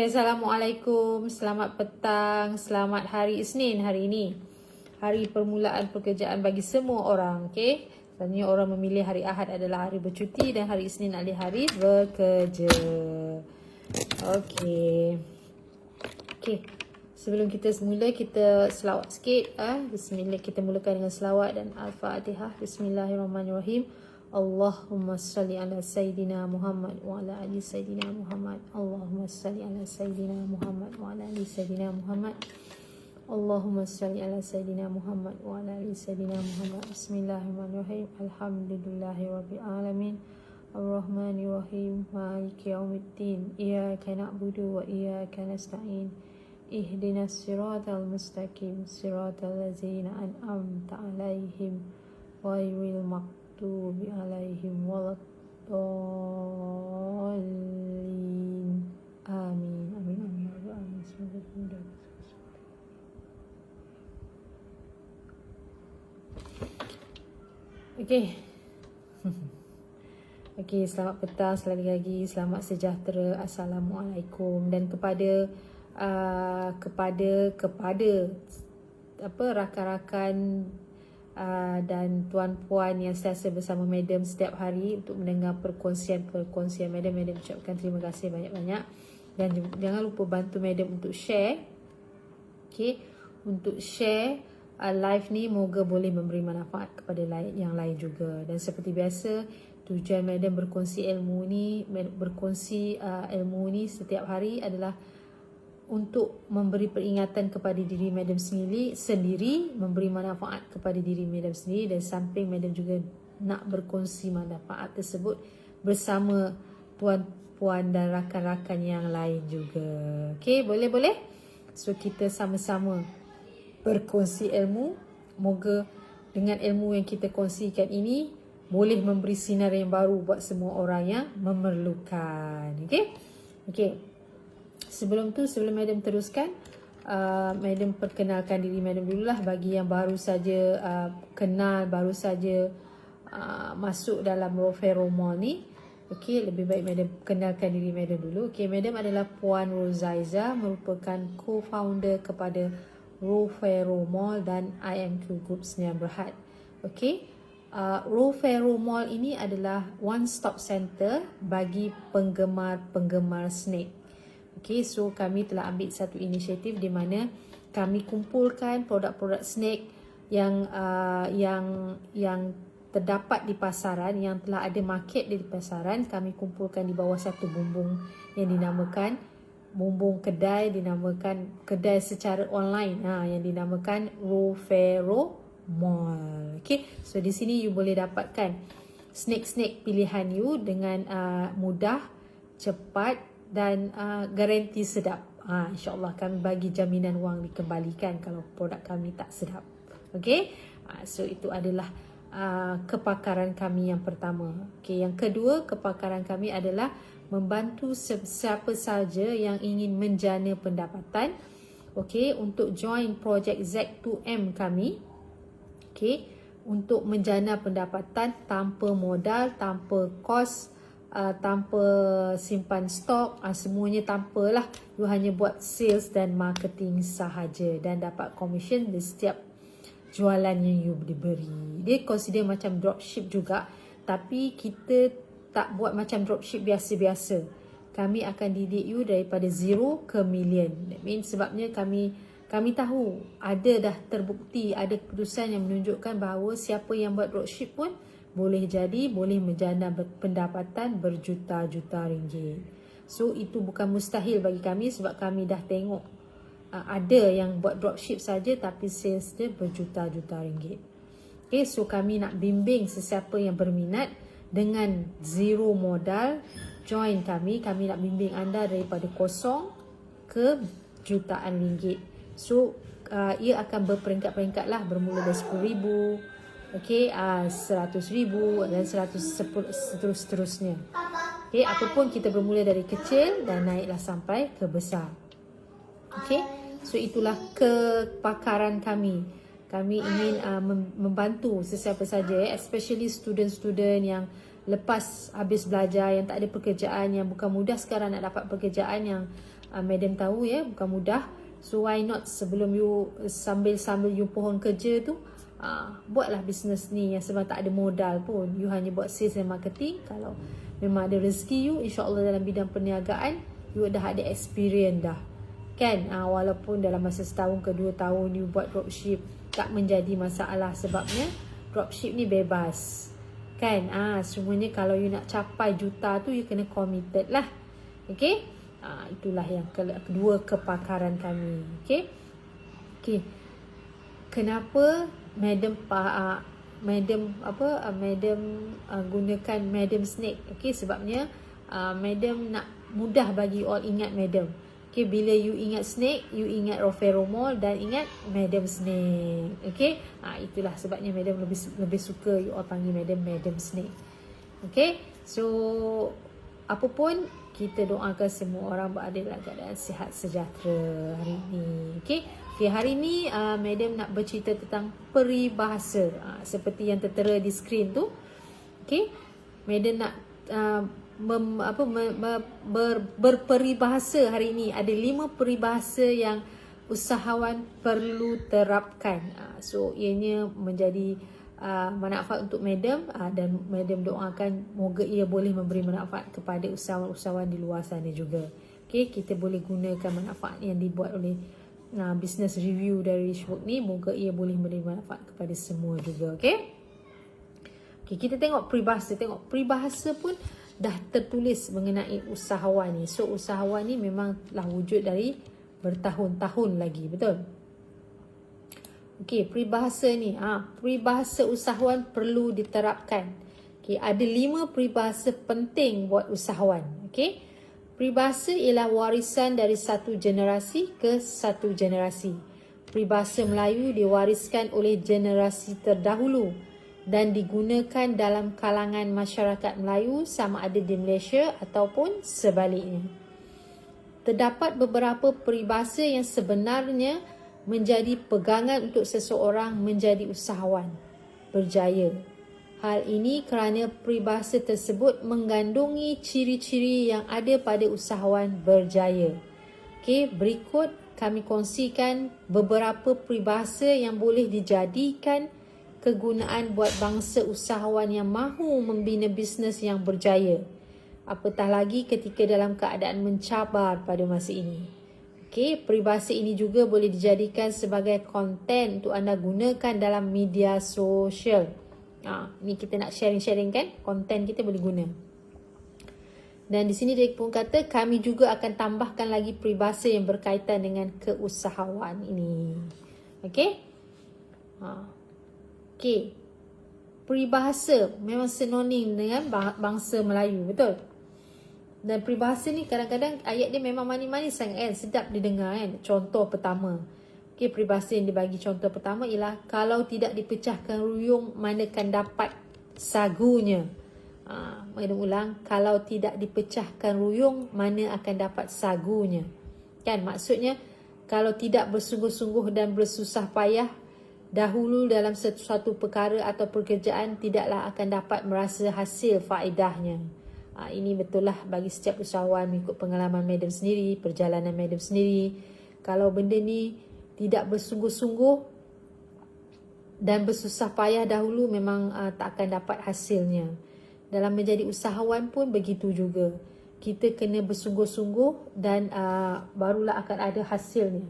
Assalamualaikum. Selamat petang. Selamat hari Isnin hari ini. Hari permulaan pekerjaan bagi semua orang. Okey. Selalunya orang memilih hari Ahad adalah hari bercuti dan hari Isnin adalah hari bekerja. Okey. Okey. Sebelum kita semula, kita selawat sikit. Bismillah, kita mulakan dengan selawat dan Al-Fatihah. Bismillahirrahmanirrahim. Allahumma salli ala Sayyidina Muhammad wa ala ali Sayyidina Muhammad. Allahumma salli ala Sayyidina Muhammad wa ala ali Sayyidina Muhammad. Allahumma salli ala Sayyidina Muhammad wa ala ali Sayyidina Muhammad. Bismillahirrahmanirrahim. Alhamdulillahi rabbil alamin. Ar-Rahmanirrahim. Maliki yaumiddin. Iyyaka na'budu wa iyyaka nasta'in. Ihdinas siratal mustaqim. Siratal ladzina an'amta 'alaihim ghairil maghdubi 'alaihim waladdallin. Amin. Amin. Amin. Amin. Okey. Okey, selamat petang sekali lagi. Selamat sejahtera. Assalamualaikum. Dan kepada rakan-rakan dan tuan-puan yang sentiasa bersama Madam setiap hari untuk mendengar perkongsian Madam ucapkan terima kasih banyak-banyak. Dan jangan lupa bantu Madam untuk share. Okey, untuk share live ni, moga boleh memberi manfaat kepada yang lain juga. Dan seperti biasa, tujuan Madam berkongsi ilmu ni setiap hari adalah untuk memberi peringatan kepada diri Madam sendiri, memberi manfaat kepada diri Madam sendiri, dan samping Madam juga nak berkongsi manfaat tersebut bersama puan-puan dan rakan-rakan yang lain juga. Okey, boleh? So kita sama-sama berkongsi ilmu. Moga dengan ilmu yang kita kongsikan ini boleh memberi sinar yang baru buat semua orang yang memerlukan. Okey. Sebelum Madam teruskan, Madam perkenalkan diri Madam dululah bagi yang baru saja baru saja masuk dalam Rofero Mall ni. Okey, lebih baik Madam kenalkan diri Madam dulu. Okey, Madam adalah Puan Rozaiza, merupakan co-founder kepada Rofero Mall dan IMQ Group Sdn Bhd. Okey. Rofero Mall ini adalah one stop center bagi penggemar snake. Okey, so kami telah ambil satu inisiatif di mana kami kumpulkan produk-produk snake yang terdapat di pasaran, yang telah ada market di pasaran. Kami kumpulkan di bawah satu bumbung yang dinamakan bumbung kedai, dinamakan kedai secara online, yang dinamakan Rofero Mall. Okey, so di sini you boleh dapatkan snake pilihan you dengan mudah, cepat dan garanti sedap. InsyaAllah kami bagi jaminan wang dikembalikan kalau produk kami tak sedap. Okey, so itu adalah kepakaran kami yang pertama. Okey, yang kedua, kepakaran kami adalah membantu siapa saja yang ingin menjana pendapatan. Okey, untuk join projek Z2M kami. Okey, untuk menjana pendapatan tanpa modal, tanpa kos, tanpa simpan stok, semuanya tanpa lah. You hanya buat sales dan marketing sahaja dan dapat commission di setiap jualan yang you diberi. Dia consider macam dropship juga, tapi kita tak buat macam dropship biasa-biasa. Kami akan didik you daripada zero ke million. That means sebabnya kami tahu ada dah terbukti, ada keputusan yang menunjukkan bahawa siapa yang buat dropship pun boleh menjana pendapatan berjuta-juta ringgit. So itu bukan mustahil bagi kami sebab kami dah tengok ada yang buat dropship saja tapi sales dia berjuta-juta ringgit. Okay, so kami nak bimbing sesiapa yang berminat dengan zero modal, join kami. Kami nak bimbing anda daripada kosong ke jutaan ringgit. So ia akan berperingkat-peringkat lah, bermula dari 10,000, okey, 100,000 dan 110 seterusnya. Okey, apapun kita bermula dari kecil dan naiklah sampai ke besar. Okey, so itulah kepakaran kami. Kami ingin membantu sesiapa saja, especially student-student yang lepas habis belajar, yang tak ada pekerjaan, yang bukan mudah sekarang nak dapat pekerjaan, yang Madam tahu ya, bukan mudah. So why not sebelum you sambil you pohon kerja tu, buatlah bisnes ni yang sebab tak ada modal pun. You hanya buat sales and marketing. Kalau memang ada rezeki you, insyaAllah dalam bidang perniagaan, you dah ada experience dah. Kan, walaupun dalam masa setahun ke 2 tahun you buat dropship, tak menjadi masalah sebabnya dropship ni bebas. Kan, semuanya kalau you nak capai juta tu, you kena committed lah. Okay, itulah yang kedua kepakaran kami. Okay, kenapa Madam gunakan Madam Snake? Okay, sebabnya Madam nak mudah bagi all ingat Madam. Okay, bila you ingat snake, you ingat Roferomol dan ingat Madam Snake. Okay, itulah sebabnya Madam lebih suka you all panggil Madam Snake. Okay, so apa pun, kita doakan semua orang berada dalam keadaan sihat sejahtera hari ini. Okay, hari ini Madam nak bercerita tentang peribahasa, seperti yang tertera di skrin tu. Okay, Madam nak berperibahasa hari ini. Ada 5 peribahasa yang usahawan perlu terapkan. So ianya menjadi manfaat untuk Madam, dan Madam doakan moga ia boleh memberi manfaat kepada usahawan-usahawan di luar sana juga. Okay, kita boleh gunakan manfaat yang dibuat oleh business review dari Richwork ni. Moga ia boleh memberi manfaat kepada semua juga. Okay, kita tengok peribahasa. Peribahasa pun dah tertulis mengenai usahawan ni. So usahawan ni memanglah wujud dari bertahun-tahun lagi, betul? Okey, peribahasa ni, peribahasa usahawan perlu diterapkan. Okey, ada 5 peribahasa penting buat usahawan. Okey, peribahasa ialah warisan dari satu generasi ke satu generasi. Peribahasa Melayu diwariskan oleh generasi terdahulu dan digunakan dalam kalangan masyarakat Melayu sama ada di Malaysia ataupun sebaliknya. Terdapat beberapa peribahasa yang sebenarnya menjadi pegangan untuk seseorang menjadi usahawan berjaya. Hal ini kerana peribahasa tersebut mengandungi ciri-ciri yang ada pada usahawan berjaya. Okey, berikut kami kongsikan beberapa peribahasa yang boleh dijadikan kegunaan buat bangsa usahawan yang mahu membina bisnes yang berjaya, apatah lagi ketika dalam keadaan mencabar pada masa ini. Okey, peribahasa ini juga boleh dijadikan sebagai konten untuk anda gunakan dalam media sosial. Ni kita nak sharing kan, konten kita boleh guna. Dan di sini dia pun kata kami juga akan tambahkan lagi peribahasa yang berkaitan dengan keusahawan ini. Okey. Okey, peribahasa memang sinonim dengan bangsa Melayu, betul? Dan peribahasa ni kadang-kadang ayat dia memang manis-manis sangat, sedap didengar kan. Contoh pertama. Okey, peribahasa yang dibagi contoh pertama ialah kalau tidak dipecahkan ruyung manakan dapat sagunya. Madam ulang, kalau tidak dipecahkan ruyung mana akan dapat sagunya. Kan maksudnya kalau tidak bersungguh-sungguh dan bersusah payah dahulu dalam sesuatu perkara atau pekerjaan, tidaklah akan dapat merasa hasil faedahnya. Ini betul lah bagi setiap usahawan mengikut pengalaman Madam sendiri, perjalanan Madam sendiri. Kalau benda ni tidak bersungguh-sungguh dan bersusah payah dahulu, memang tak akan dapat hasilnya. Dalam menjadi usahawan pun begitu juga. Kita kena bersungguh-sungguh dan barulah akan ada hasilnya.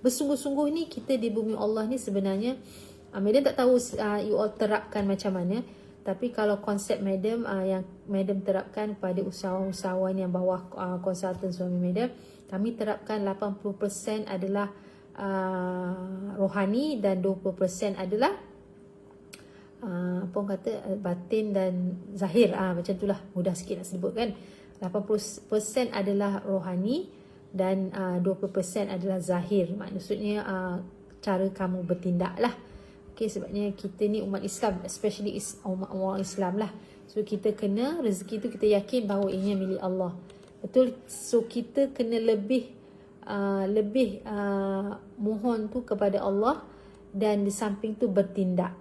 Bersungguh-sungguh ni kita di bumi Allah ni sebenarnya, Madam tak tahu you all terapkan macam mana. Tapi kalau konsep Madam yang Madam terapkan pada usahawan-usahawan yang bawah konsultan suami Madam, kami terapkan 80% adalah rohani dan 20% adalah apa orang kata batin dan zahir. Macam itulah, mudah sikit nak sebut kan. 80% adalah rohani dan 20% adalah zahir. Maksudnya cara kamu bertindak lah. Okay, sebabnya kita ni umat Islam, especially orang Islam lah. So kita kena, rezeki tu kita yakin bahawa ianya milik Allah. Betul? So kita kena lebih mohon tu kepada Allah, dan di samping tu bertindak.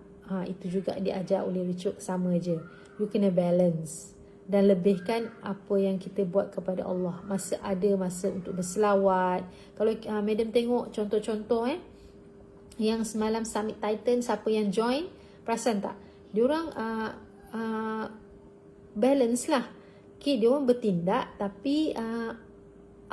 Itu juga diajar oleh Richard, sama je. You kena balance. dan lebihkan apa yang kita buat kepada Allah. Masa untuk berselawat. Kalau madam tengok contoh-contoh yang semalam Summit Titan, siapa yang join, perasan tak? Diorang balance lah. Okay, diorang bertindak tapi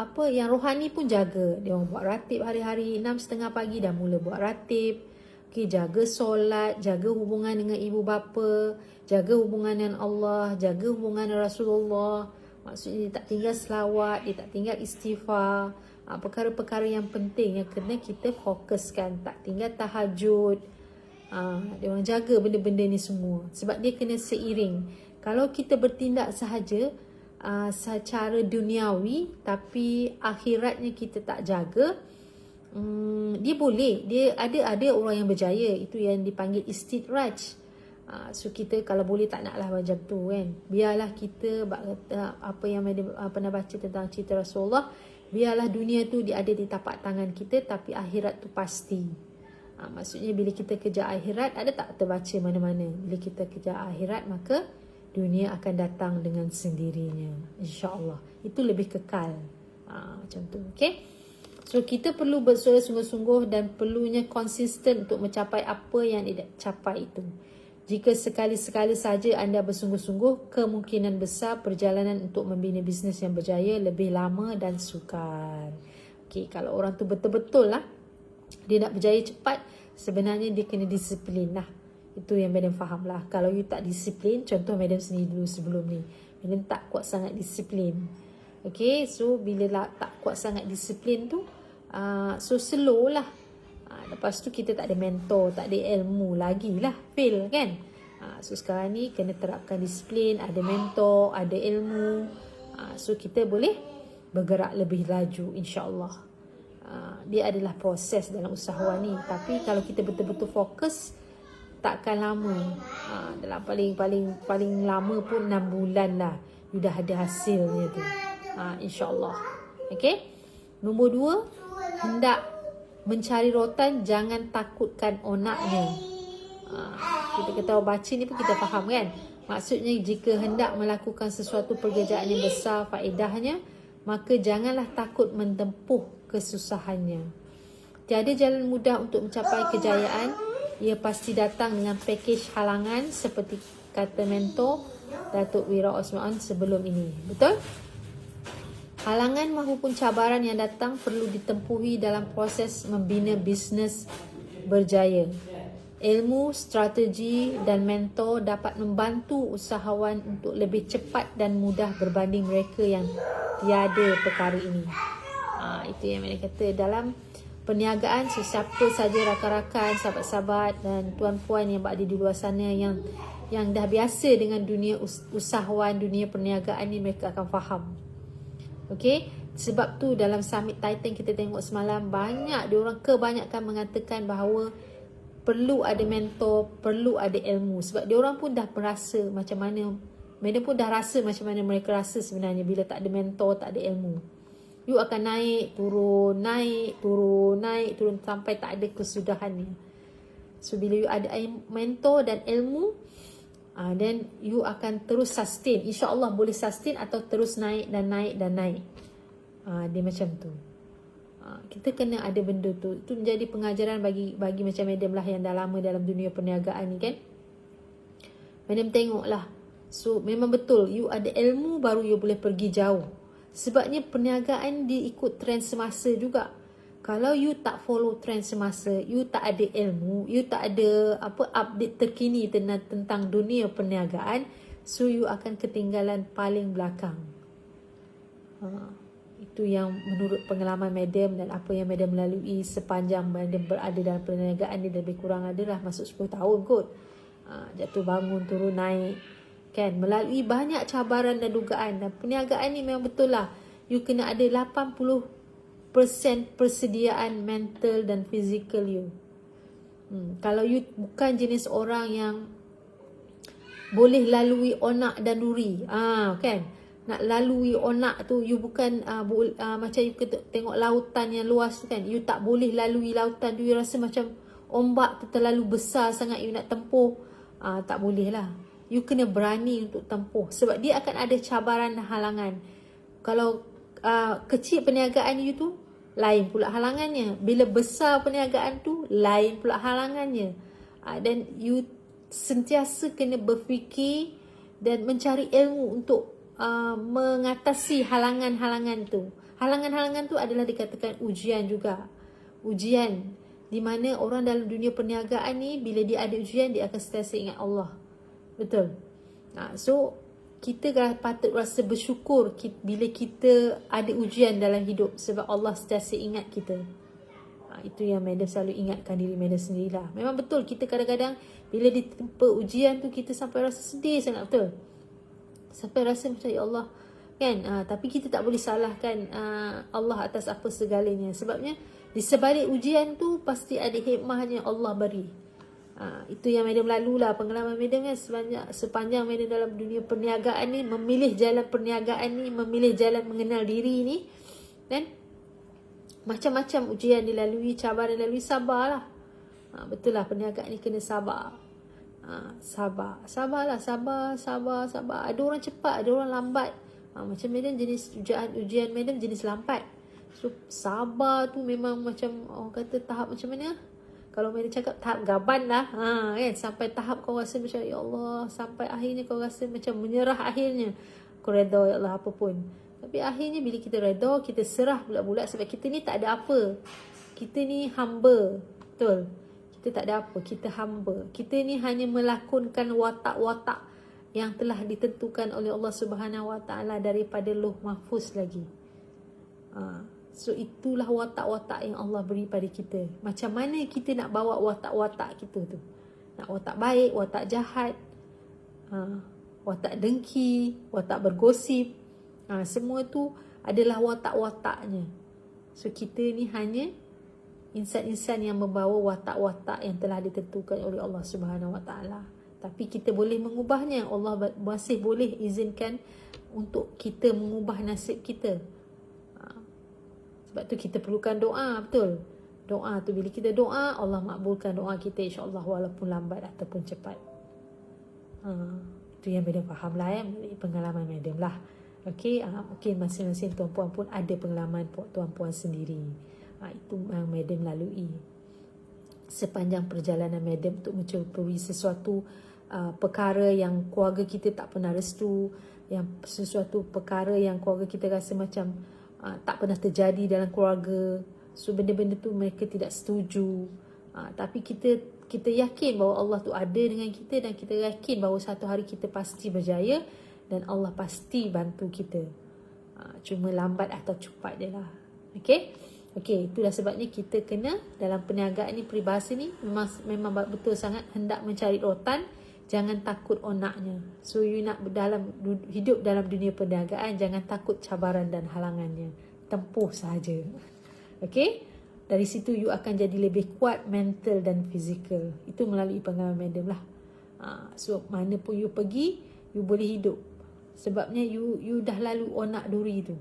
apa yang rohani pun jaga. Diorang buat ratib hari-hari, 6:30 pagi dah mula buat ratib. Okay, jaga solat, jaga hubungan dengan ibu bapa, jaga hubungan dengan Allah, jaga hubungan dengan Rasulullah. Maksudnya dia tak tinggal selawat, dia tak tinggal istighfar. Perkara-perkara yang penting yang kena kita fokuskan. Tak tinggal tahajud. Dia orang jaga benda-benda ni semua. Sebab dia kena seiring. Kalau kita bertindak sahaja secara duniawi tapi akhiratnya kita tak jaga, dia boleh, dia ada orang yang berjaya, itu yang dipanggil istidraj. So kita kalau boleh tak naklah macam tu kan. Biarlah kita apa yang pernah baca tentang cerita Rasulullah, biarlah dunia tu dia ada di tapak tangan kita tapi akhirat tu pasti. Maksudnya bila kita kejar akhirat, ada tak terbaca mana-mana, bila kita kejar akhirat maka dunia akan datang dengan sendirinya, insya-Allah. Itu lebih kekal. Macam tu, okey. So kita perlu berusaha sungguh-sungguh dan perlunya konsisten untuk mencapai apa yang dicapai itu. Jika sekali-sekala saja anda bersungguh-sungguh, kemungkinan besar perjalanan untuk membina bisnes yang berjaya lebih lama dan sukar. Okey, kalau orang tu betul-betul lah dia nak berjaya cepat, sebenarnya dia kena disiplin lah. Itu yang madam faham lah. Kalau you tak disiplin, contoh madam sendiri dulu sebelum ni, madam tak kuat sangat disiplin. Okay, so bila tak kuat sangat disiplin tu, so slow lah. Lepas tu kita tak ada mentor, tak ada ilmu lagi lah, fail kan. So sekarang ni kena terapkan disiplin, ada mentor, ada ilmu. So kita boleh bergerak lebih laju, insya-Allah. Dia adalah proses dalam usahawan ni. Tapi kalau kita betul-betul fokus, takkan lama. Dalam paling lama pun 6 bulan lah, you dah ada hasilnya tu, insya-Allah. Okay. Nombor 2, hendak mencari rotan, jangan takutkan onaknya. Kita kata baca ni pun kita faham kan. Maksudnya jika hendak melakukan sesuatu pekerjaan yang besar faedahnya, maka janganlah takut menempuh kesusahannya. Tiada jalan mudah untuk mencapai kejayaan. Ia pasti datang dengan pakej halangan, seperti kata mentor Datuk Wira Osman sebelum ini. Betul? Halangan maupun cabaran yang datang perlu ditempuhi dalam proses membina bisnes berjaya. Ilmu, strategi dan mentor dapat membantu usahawan untuk lebih cepat dan mudah berbanding mereka yang tiada perkara ini. Itu yang mereka kata dalam perniagaan. Sesiapa saja rakan-rakan, sahabat-sahabat dan tuan-puan yang berada di luar sana yang dah biasa dengan dunia usahawan, dunia perniagaan ni, mereka akan faham. Okey, sebab tu dalam Summit Titan kita tengok semalam, banyak diorang kebanyakan mengatakan bahawa perlu ada mentor, perlu ada ilmu. Sebab diorang pun dah merasa macam mana, madam pun dah rasa macam mana mereka rasa sebenarnya bila tak ada mentor, tak ada ilmu. You akan naik, turun, naik, turun, naik, turun sampai tak ada kesudahannya. So bila you ada mentor dan ilmu, then you akan terus sustain. InsyaAllah boleh sustain atau terus naik dan naik dan naik. Dia macam tu. Kita kena ada benda tu. Itu menjadi pengajaran bagi macam madam lah yang dah lama dalam dunia perniagaan ni kan. Madam tengok lah. So memang betul, you ada ilmu baru you boleh pergi jauh. Sebabnya perniagaan dia ikut trend semasa juga. Kalau you tak follow trend semasa, you tak ada ilmu, you tak ada update terkini tentang dunia perniagaan, so you akan ketinggalan paling belakang. Itu yang menurut pengalaman madam dan apa yang madam lalui sepanjang madam berada dalam perniagaan ni, lebih kurang adalah masuk 10 tahun kot. Jatuh bangun, turun naik kan, melalui banyak cabaran dan dugaan. Dan perniagaan ni memang betul lah, you kena ada 80% persediaan mental dan fizikal you. Kalau you bukan jenis orang yang boleh lalui onak dan duri, kan, nak lalui onak tu, you bukan macam you tengok lautan yang luas tu kan, you tak boleh lalui lautan tu, you rasa macam ombak tu terlalu besar sangat you nak tempuh, tak boleh lah. you kena berani untuk tempuh. Sebab dia akan ada cabaran dan halangan. Kalau kecil perniagaan you tu, lain pula halangannya. Bila besar perniagaan tu, lain pula halangannya. Dan you sentiasa kena berfikir dan mencari ilmu untuk mengatasi halangan-halangan tu. Halangan-halangan tu adalah dikatakan ujian juga. Ujian di mana orang dalam dunia perniagaan ni, bila dia ada ujian, dia akan sentiasa ingat Allah. Betul. So kita patut rasa bersyukur bila kita ada ujian dalam hidup, sebab Allah sentiasa ingat kita. Itu yang Madam selalu ingatkan diri Madam sendirilah. Memang betul, kita kadang-kadang bila ditempa ujian tu, kita sampai rasa sedih sangat, betul. Sampai rasa macam, ya Allah, kan? Tapi kita tak boleh salahkan Allah atas apa segalanya. Sebabnya di sebalik ujian tu pasti ada hikmahnya Allah beri. Itu yang Madam lalulah, pengalaman Madam kan, sepanjang Madam dalam dunia perniagaan ni, memilih jalan perniagaan ni, memilih jalan mengenal diri ni, kan? Macam-macam ujian dilalui, cabaran dilalui, sabarlah. Betul lah, perniagaan ni kena sabar. Sabarlah, sabar. Ada orang cepat, ada orang lambat. Macam Madam jenis ujian Madam jenis lambat. So sabar tu memang macam orang kata tahap macam mana? Kalau Madam cakap tahap gaban lah, kan? Sampai tahap kau rasa macam, ya Allah, sampai akhirnya kau rasa macam menyerah akhirnya. Kau redha, ya Allah, apa pun. Tapi akhirnya bila kita redha, kita serah bulat-bulat, sebab kita ni tak ada apa. Kita ni hamba. Betul. Kita tak ada apa. Kita hamba. Kita ni hanya melakonkan watak-watak yang telah ditentukan oleh Allah Subhanahu Wa Taala daripada Lauh Mahfuz lagi. So itulah watak-watak yang Allah beri pada kita. Macam mana kita nak bawa watak-watak kita tu? Nak watak baik, watak jahat, watak dengki, watak bergosip. Semua tu adalah watak-wataknya. So kita ni hanya insan-insan yang membawa watak-watak yang telah ditentukan oleh Allah Subhanahu Wa Taala. Tapi kita boleh mengubahnya. Allah masih boleh izinkan untuk kita mengubah nasib kita. Sebab tu kita perlukan doa, betul. Doa tu, bila kita doa, Allah makbulkan doa kita, insya-Allah, walaupun lambat ataupun cepat. Itu yang Madam faham lah, melalui pengalaman Madam lah. Okey, mungkin masing-masing tuan-puan pun ada pengalaman tuan-puan sendiri. Itu yang Madam lalui sepanjang perjalanan Madam untuk mencubai sesuatu perkara yang keluarga kita tak pernah restu, yang sesuatu perkara yang keluarga kita rasa macam tak pernah terjadi dalam keluarga. So benda-benda tu mereka tidak setuju. Tapi kita yakin bahawa Allah tu ada dengan kita, dan kita yakin bahawa satu hari kita pasti berjaya dan Allah pasti bantu kita. Cuma lambat atau cepat je lah. Okey, itulah sebabnya kita kena dalam perniagaan ni, peribahasa ni memang betul sangat, hendak mencari rotan, jangan takut onaknya. So you nak hidup dalam dunia perniagaan, jangan takut cabaran dan halangannya. Tempuh sahaja. Okey? Dari situ you akan jadi lebih kuat mental dan fizikal. Itu melalui pengalaman Madam lah. So mana pun you pergi, you boleh hidup. Sebabnya you dah lalu onak duri tu.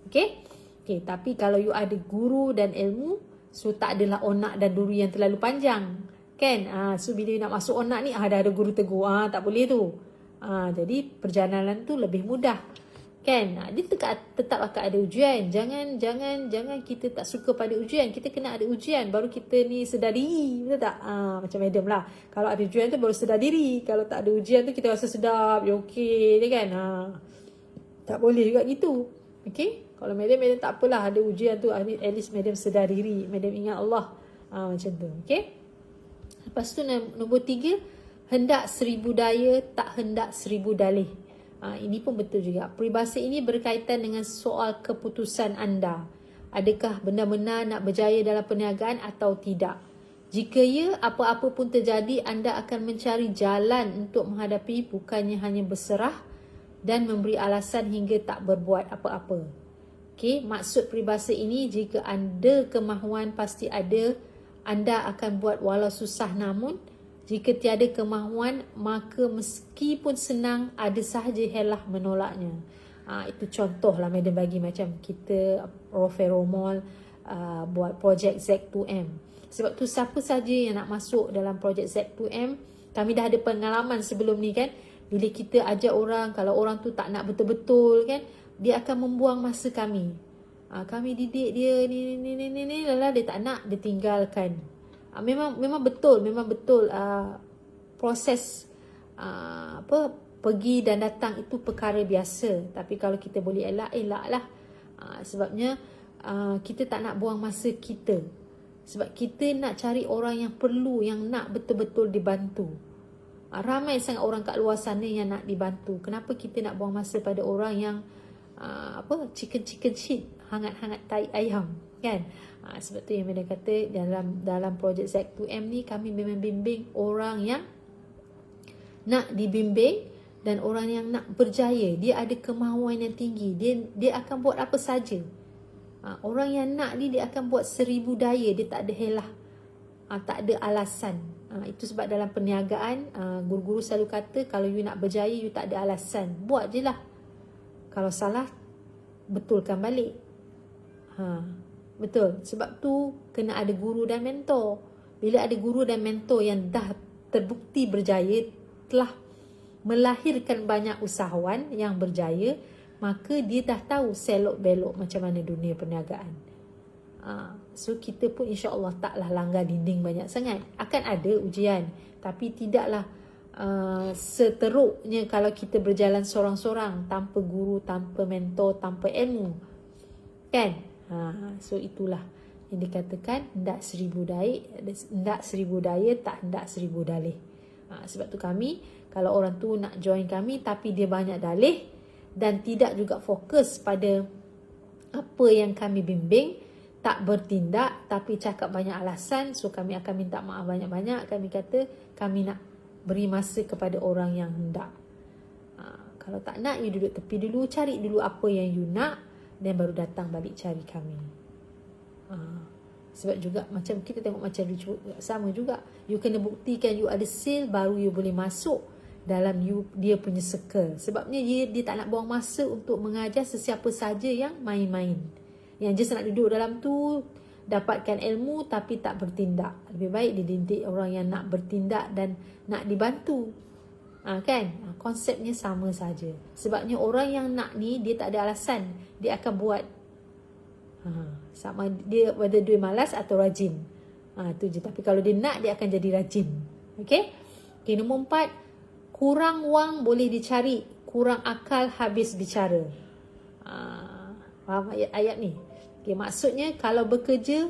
Okey? Tapi kalau you ada guru dan ilmu, so tak adalah onak dan duri yang terlalu panjang. Kan? So bila you nak masuk onak ni, dah ada guru tegur. Tak boleh tu. Jadi perjalanan tu lebih mudah. Kan? Dia tetap akan ada ujian. Jangan kita tak suka pada ujian. Kita kena ada ujian baru kita ni sedar diri. Betul tak? Macam Madam lah. Kalau ada ujian tu baru sedar diri. Kalau tak ada ujian tu kita rasa sedap, ya okey, kan? Tak boleh juga gitu. Okey? Kalau Madam tak apalah, ada ujian tu, at least Madam sedar diri. Madam ingat Allah. Macam tu. Okey? Lepas tu nombor 3, hendak 1000 daya, tak hendak 1000 dalih. Ini pun betul juga. Peribahasa ini berkaitan dengan soal keputusan anda. Adakah benar-benar nak berjaya dalam perniagaan atau tidak? Jika ya, apa-apa pun terjadi, anda akan mencari jalan untuk menghadapi, bukannya hanya berserah dan memberi alasan hingga tak berbuat apa-apa. Okey, maksud peribahasa ini, jika anda kemahuan pasti ada, anda akan buat walau susah, namun jika tiada kemahuan, maka meskipun senang, ada sahaja helah menolaknya. Itu contoh lah Madam bagi, macam kita Roferomol buat projek Z2M. Sebab tu siapa saja yang nak masuk dalam projek Z2M, Kami dah ada pengalaman sebelum ni kan. Bila kita ajak orang, kalau orang tu tak nak betul-betul kan, dia akan membuang masa kami. Kami didik dia ni lalah dia tak nak, dia tinggalkan. Memang betul proses pergi dan datang itu perkara biasa. Tapi kalau kita boleh elak lah. Sebabnya kita tak nak buang masa kita. Sebab kita nak cari orang yang perlu, yang nak betul-betul dibantu. Ramai sangat orang kat luar sana yang nak dibantu. Kenapa kita nak buang masa pada orang yang chicken shit, hangat-hangat tai ayam kan? Sebab tu yang Madam kata dalam projek Z2M ni kami memang bimbing orang yang nak dibimbing dan orang yang nak berjaya. Dia ada kemahuan yang tinggi, dia akan buat apa saja. Orang yang nak ni dia akan buat 1000 daya, dia tak ada helah, tak ada alasan. Itu sebab dalam perniagaan guru-guru selalu kata kalau you nak berjaya, you tak ada alasan, buat je lah. Kalau salah, betulkan balik. Betul. Sebab tu kena ada guru dan mentor. Bila ada guru dan mentor yang dah terbukti berjaya, telah melahirkan banyak usahawan yang berjaya, maka dia dah tahu selok belok macam mana dunia perniagaan. So kita pun insya-Allah taklah langgar dinding banyak sangat. Akan ada ujian, tapi tidaklah seteruknya kalau kita berjalan sorang-sorang, tanpa guru, tanpa mentor, tanpa ilmu. Kan? So itulah yang dikatakan hendak 1000 daya, tak hendak 1000 dalih. Sebab tu kami, kalau orang tu nak join kami tapi dia banyak dalih dan tidak juga fokus pada apa yang kami bimbing, tak bertindak tapi cakap banyak alasan, so kami akan minta maaf banyak-banyak. Kami kata kami nak beri masa kepada orang yang hendak. Kalau tak nak, you duduk tepi dulu, cari dulu apa yang you nak, dan baru datang balik cari kami. Sebab juga macam kita tengok macam sama juga, you kena buktikan you ada sale, baru you boleh masuk dalam dia punya circle. Sebabnya dia tak nak buang masa untuk mengajar sesiapa saja yang main-main, yang just nak duduk dalam tu, dapatkan ilmu tapi tak bertindak. Lebih baik dia didik orang yang nak bertindak dan nak dibantu. Kan? Konsepnya sama saja. Sebabnya orang yang nak ni, dia tak ada alasan, dia akan buat. Sama dia whether dia malas atau rajin. Tu je. Tapi kalau dia nak, dia akan jadi rajin. Okay, nombor 4, kurang wang boleh dicari, kurang akal habis bicara. Faham ayat ni? Okay, maksudnya kalau bekerja,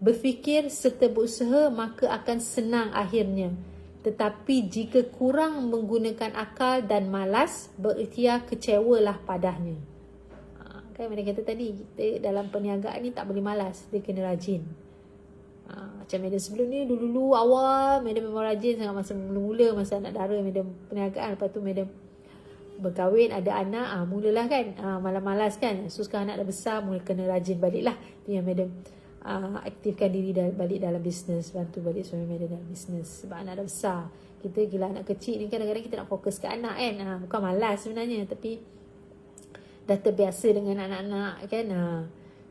berfikir serta berusaha, maka akan senang akhirnya. Tetapi jika kurang menggunakan akal dan malas, berikhtiar, kecewalah padanya. Kan mana kata tadi, kita dalam perniagaan ni tak boleh malas, dia kena rajin. Macam Madam sebelum ni, dulu-dulu awal Madam memang rajin sangat. Masa mula-mula, masa anak dara Madam perniagaan, lepas tu Madam berkahwin, ada anak, mulalah kan malas-malas kan. So sekarang anak dah besar, mula kena rajin balik lah. Tu yang Madam aktifkan diri balik dalam bisnes, bantu balik suami Madam dalam bisnes. Sebab anak dah besar. Kita gila anak kecil ni, kadang-kadang kita nak fokus ke anak kan. Bukan malas sebenarnya, tapi dah terbiasa dengan anak-anak kan.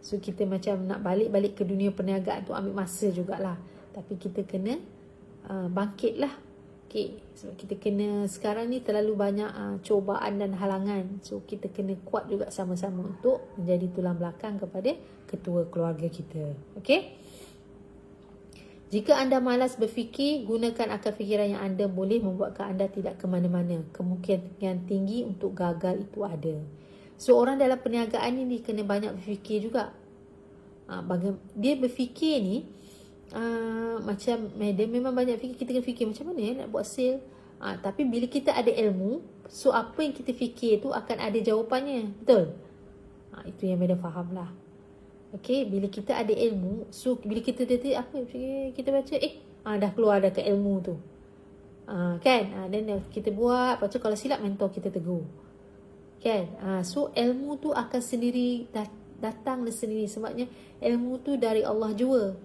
So kita macam nak balik ke dunia perniagaan tu ambil masa jugalah. Tapi kita kena bangkit lah. Okay. Sebab kita kena, sekarang ni terlalu banyak cobaan dan halangan. So kita kena kuat juga sama-sama untuk menjadi tulang belakang kepada ketua keluarga kita. Okay. Jika anda malas berfikir, gunakan akal fikiran yang anda boleh membuatkan anda tidak ke mana-mana. Kemungkinan tinggi untuk gagal itu ada. So orang dalam perniagaan ni kena banyak berfikir juga. Dia berfikir ni macam Madam memang banyak fikir. Kita kena fikir macam mana nak buat sale. Tapi bila kita ada ilmu, so apa yang kita fikir tu akan ada jawapannya. Betul? Itu yang Madam faham lah. Okay, bila kita ada ilmu, so bila kita apa kita baca, dah keluar dah ke ilmu tu. Kan? Dan kita buat, lepas tu kalau silap mentor kita tegur. Kan? So ilmu tu akan sendiri datang sendiri. Sebabnya ilmu tu dari Allah jua.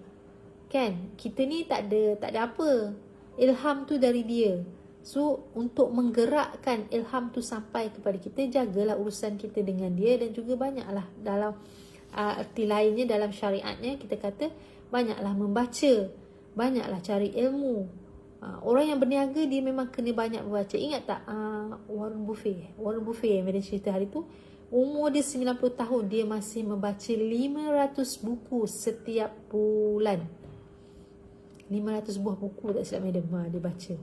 Kan? Kita ni tak ada apa. Ilham tu dari dia. So untuk menggerakkan ilham tu sampai kepada kita, jagalah urusan kita dengan dia. Dan juga banyaklah dalam arti lainnya, dalam syariatnya kita kata banyaklah membaca, banyaklah cari ilmu. Orang yang berniaga dia memang kena banyak membaca. Ingat tak Warren Buffett yang Madam cerita hari tu, umur dia 90 tahun, dia masih membaca 500 buku setiap bulan. 500 buah buku tak silap Madam dia baca.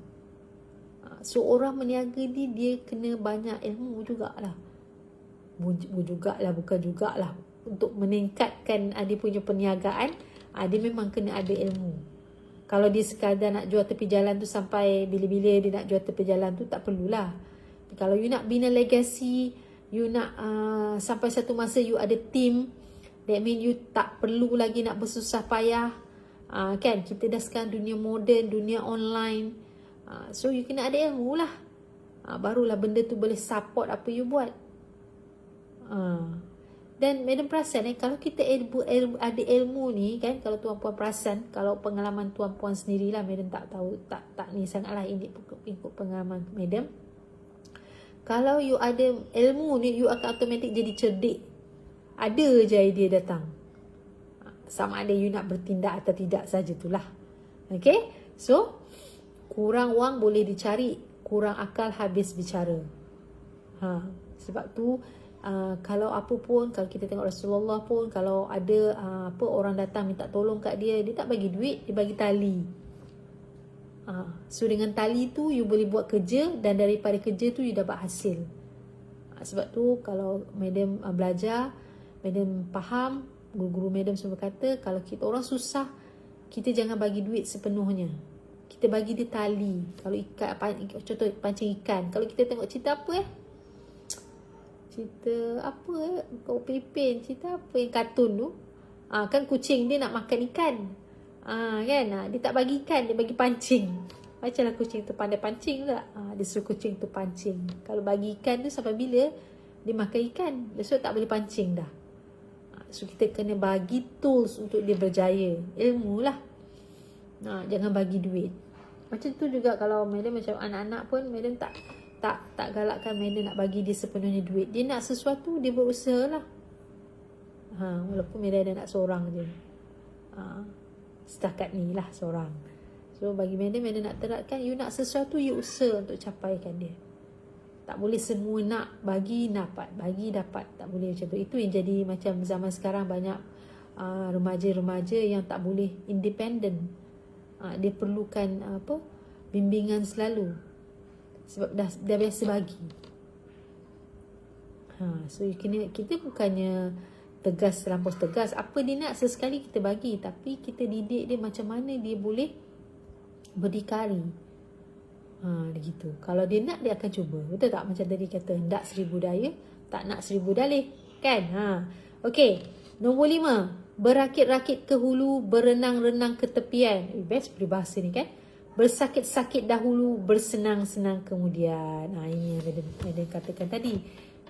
So orang berniaga ni dia kena banyak ilmu jugalah. Bukan jugalah. Untuk meningkatkan dia punya perniagaan, dia memang kena ada ilmu. Kalau dia sekadar nak jual tepi jalan tu sampai bila-bila dia nak jual tepi jalan tu, tak perlulah. Kalau you nak bina legacy, you nak sampai satu masa you ada team, that mean you tak perlu lagi nak bersusah payah. Kan kita dah sekarang dunia moden, dunia online. So you kena ada ilmu lah. Barulah benda tu boleh support apa you buat. Dan Madam perasan kalau kita ada ilmu ni kan, kalau tuan-puan perasan, kalau pengalaman tuan-puan sendirilah, Madam tak tahu, tak ni sangatlah ini ikut pengalaman Madam. Kalau you ada ilmu ni, you akan automatik jadi cerdik. Ada je idea datang. Sama ada you nak bertindak atau tidak saja itulah. Okay, so kurang wang boleh dicari, kurang akal habis bicara. Sebab tu kalau apa pun, kalau kita tengok Rasulullah pun, kalau ada orang datang minta tolong kat dia, dia tak bagi duit, dia bagi tali. So dengan tali tu you boleh buat kerja, dan daripada kerja tu you dapat hasil. Sebab tu kalau Madam belajar, Madam faham, guru-guru Madam semua kata, kalau kita orang susah, kita jangan bagi duit sepenuhnya. Kita bagi dia tali. Kalau ikan, contoh pancing ikan, kalau kita tengok cerita apa cerita apa kau Pepin, cerita apa yang kartun tu, kan kucing dia nak makan ikan, kan, dia tak bagi ikan, dia bagi pancing. Macamlah kucing tu pandai pancing tak, dia suruh kucing tu pancing. Kalau bagi ikan tu sampai bila dia makan ikan, besok tak boleh pancing dah. So kita kena bagi tools untuk dia berjaya, ilmu lah. Jangan bagi duit. Macam tu juga kalau Madam macam anak-anak pun, Madam tak galakkan Madam nak bagi dia sepenuhnya duit. Dia nak sesuatu, dia berusaha lah. Walaupun Madam ada nak seorang je. Setakat ni lah seorang. So bagi Madam nak terapkan, you nak sesuatu, you usaha untuk capaikan dia. Tak boleh semua nak, bagi dapat, bagi dapat. Tak boleh macam tu. Itu yang jadi macam zaman sekarang banyak remaja-remaja yang tak boleh independent. Dia perlukan bimbingan selalu. Sebab dah biasa bagi. So kita bukannya tegas, terlampau tegas. Apa dia nak sesekali kita bagi, tapi kita didik dia macam mana dia boleh berdikari. Gitu. Kalau dia nak, dia akan cuba. Betul tak? Macam tadi kata, hendak 1000 daya, tak nak 1000 dalih. Kan? Okey. Nombor 5. Berakit-rakit ke hulu, berenang-renang ke tepian. Best peribahasa ni kan? Bersakit-sakit dahulu, bersenang-senang kemudian. Ini yang Madam katakan tadi.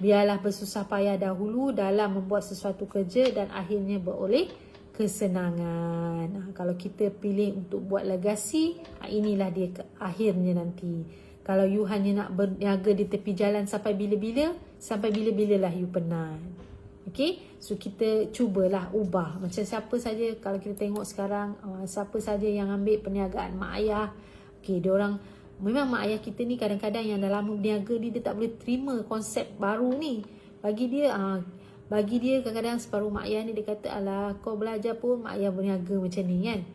Biarlah bersusah payah dahulu dalam membuat sesuatu kerja, dan akhirnya beroleh kesenangan. Kalau kita pilih untuk buat legasi, inilah dia akhirnya nanti. Kalau you hanya nak berniaga di tepi jalan sampai bila-bila, sampai bila-bila lah you penat. Okay, so kita cubalah ubah. Macam siapa saja, kalau kita tengok sekarang, siapa saja yang ambil perniagaan mak ayah, okay, diorang memang mak ayah kita ni kadang-kadang yang dah lama berniaga, dia tak boleh terima konsep baru ni. Bagi dia kadang-kadang separuh mak ayah ni dia kata, alah kau belajar pun mak ayah berniaga macam ni kan.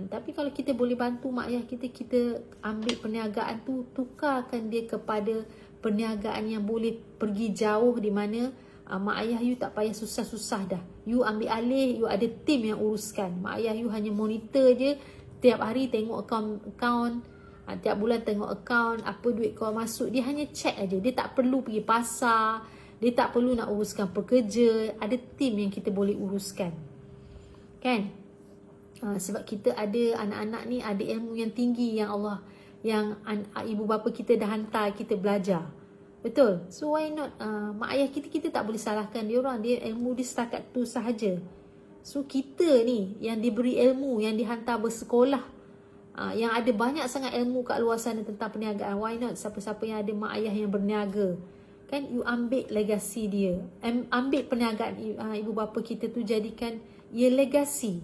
Tapi kalau kita boleh bantu mak ayah kita ambil perniagaan tu, tukarkan dia kepada perniagaan yang boleh pergi jauh, di mana mak ayah you tak payah susah-susah dah. You ambil alih, you ada tim yang uruskan. Mak ayah you hanya monitor je, tiap hari tengok akaun, tiap bulan tengok akaun, apa duit kau masuk. Dia hanya check aja. Dia tak perlu pergi pasar, dia tak perlu nak uruskan pekerja. Ada tim yang kita boleh uruskan. Kan? Sebab kita ada anak-anak ni ada ilmu yang tinggi yang Allah, yang ibu bapa kita dah hantar kita belajar. Betul? So why not mak ayah kita tak boleh salahkan dia orang. Dia ilmu dia setakat tu sahaja. So kita ni yang diberi ilmu, yang dihantar bersekolah, yang ada banyak sangat ilmu kat luar sana tentang perniagaan, why not siapa-siapa yang ada mak ayah yang berniaga, kan, you ambil legasi dia. Ambil perniagaan ibu bapa kita tu, jadikan ia legasi.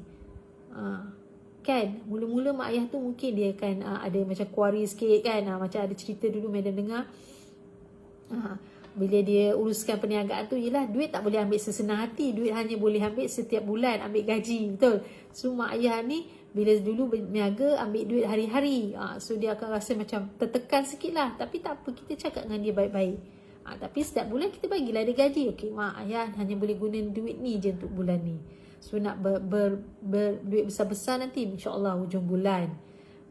Kan, mula-mula mak ayah tu mungkin dia kan ada macam quarry sikit kan, macam ada cerita dulu madam dengar. Bila dia uruskan perniagaan tu, yelah duit tak boleh ambil sesenang hati, duit hanya boleh ambil setiap bulan, ambil gaji, betul. So mak ayah ni bila dulu berniaga ambil duit hari-hari, so dia akan rasa macam tertekan sikit lah. Tapi tak apa, kita cakap dengan dia baik-baik. Tapi setiap bulan kita bagilah dia gaji. Okey mak, ayah hanya boleh guna duit ni je untuk bulan ni. So nak duit besar-besar nanti insyaAllah hujung bulan,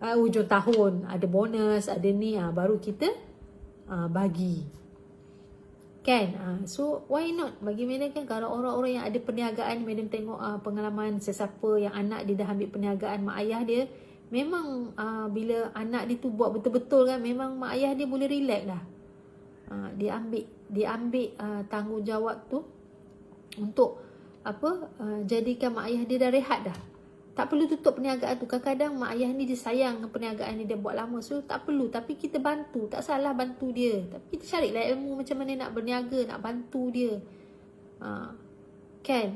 hujung tahun ada bonus, ada ni, baru kita bagi. Kan, so why not bagi madam kan. Kalau orang-orang yang ada perniagaan, madam tengok pengalaman sesiapa yang anak dia dah ambil perniagaan mak ayah dia, memang bila anak dia tu buat betul-betul kan, memang mak ayah dia boleh relax lah. Dia ambil tanggungjawab tu untuk jadikan mak ayah dia dah rehat dah. Tak perlu tutup perniagaan tu. Kadang-kadang mak ayah ni dia sayang perniagaan ni, dia buat lama, so tak perlu. Tapi kita bantu, tak salah bantu dia. Tapi kita carilah ilmu macam mana nak berniaga, nak bantu dia. Kan,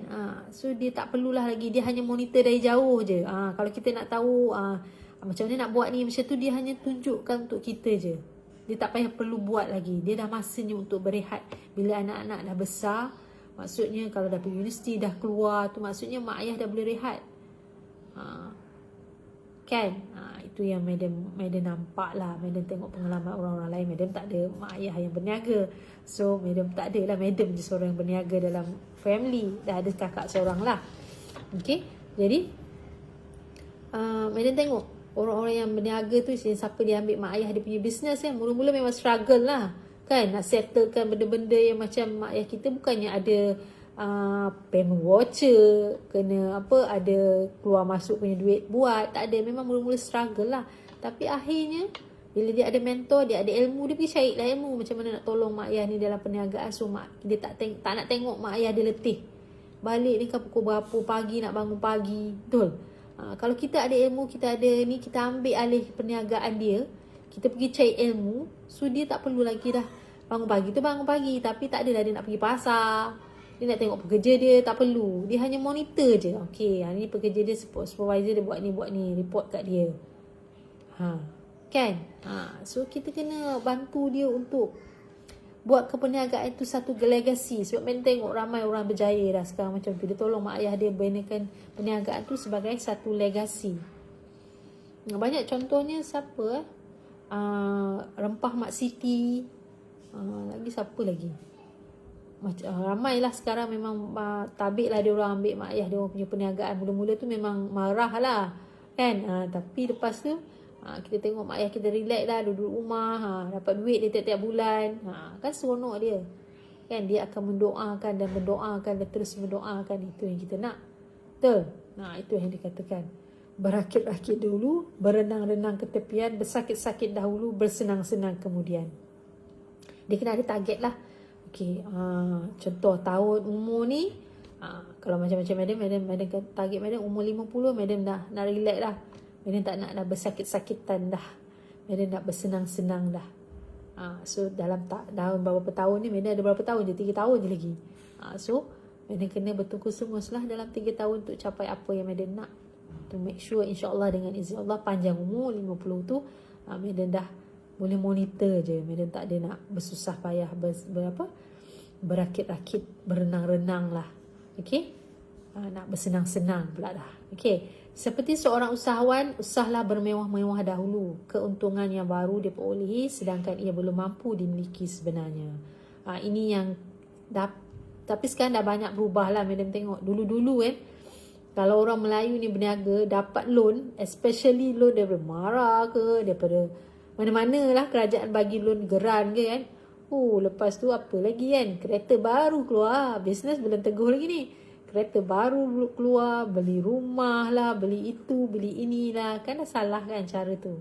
so dia tak perlulah lagi, dia hanya monitor dari jauh je. Kalau kita nak tahu macam mana nak buat ni, macam tu dia hanya tunjukkan untuk kita je. Dia tak payah perlu buat lagi. Dia dah masanya untuk berehat. Bila anak-anak dah besar, maksudnya kalau dah pergi universiti, dah keluar tu, maksudnya mak ayah dah boleh rehat. Kan, itu yang madam nampak lah. Madam tengok pengalaman orang-orang lain. Madam tak ada mak ayah yang berniaga, so madam tak ada lah. Madam je seorang yang berniaga dalam family. Dah ada kakak seorang lah. Okay, jadi madam tengok orang-orang yang berniaga tu, siapa dia ambil mak ayah dia punya business kan, mula-mula memang struggle lah kan, nak settlekan benda-benda yang macam mak ayah kita bukannya ada payment voucher, kena ada keluar masuk punya duit buat, tak ada. Memang mula-mula struggle lah. Tapi akhirnya bila dia ada mentor, dia ada ilmu, dia pergi cari lah ilmu macam mana nak tolong mak ayah ni dalam perniagaan. So dia tak nak tengok mak ayah dia letih. Balik ni kan pukul berapa pagi, nak bangun pagi, betul. Kalau kita ada ilmu, kita ada ni, kita ambil alih perniagaan dia, kita pergi cari ilmu, so dia tak perlu lagi dah bangun pagi tu bangun pagi, tapi tak adalah dia nak pergi pasar, dia nak tengok pekerja dia, tak perlu. Dia hanya monitor je. Okey, ni pekerja dia, supervisor dia buat ni, report kat dia. Kan? So kita kena bantu dia untuk buat keperniagaan itu satu legasi. Sebab main tengok ramai orang berjaya dah sekarang macam tu. Dia tolong mak ayah dia benakan perniagaan tu sebagai satu legasi. Banyak contohnya siapa? Rempah Mak Siti. Lagi siapa lagi? Ramailah sekarang memang tabik lah dia orang ambil mak ayah dia orang punya perniagaan. Mula-mula tu memang marah lah kan, tapi lepas tu kita tengok mak ayah kita relax lah, duduk rumah, dapat duit dia tiap-tiap bulan, kan seronok dia kan. Dia akan mendoakan dan terus mendoakan. Itu yang kita nak, betul. Itu yang dikatakan, berakit-rakit dulu, berenang-renang ke tepian, bersakit-sakit dahulu, bersenang-senang kemudian. Dia kena ada target lah. Okay, contoh tahun umur ni, kalau macam-macam madam target madam umur 50, madam dah nak relax dah. Madam tak nak dah bersakit-sakitan dah. Madam nak bersenang-senang dah. So dalam beberapa tahun ni, madam ada berapa tahun je, 3 tahun je lagi. So madam kena bertungkus-tungkus lah dalam 3 tahun untuk capai apa yang madam nak. To make sure insyaAllah dengan izin Allah panjang umur 50 tu, madam dah boleh monitor je. Madam tak ada nak bersusah payah berakit-rakit, berenang-renang lah. Okay, nak bersenang-senang pula dah. Okay, seperti seorang usahawan, usahlah bermewah-mewah dahulu. Keuntungan yang baru dia perolehi sedangkan ia belum mampu dimiliki sebenarnya. Ini yang tapi sekarang dah banyak berubah lah. Madam tengok dulu-dulu kalau orang Melayu ni berniaga, dapat loan, especially loan daripada Mara ke, daripada mana-mana lah kerajaan bagi loan, geran ke kan. Lepas tu apa lagi kan, kereta baru keluar, bisnes belum teguh lagi ni, kereta baru keluar, beli rumah lah, beli itu, beli inilah, kan dah salah kan cara tu.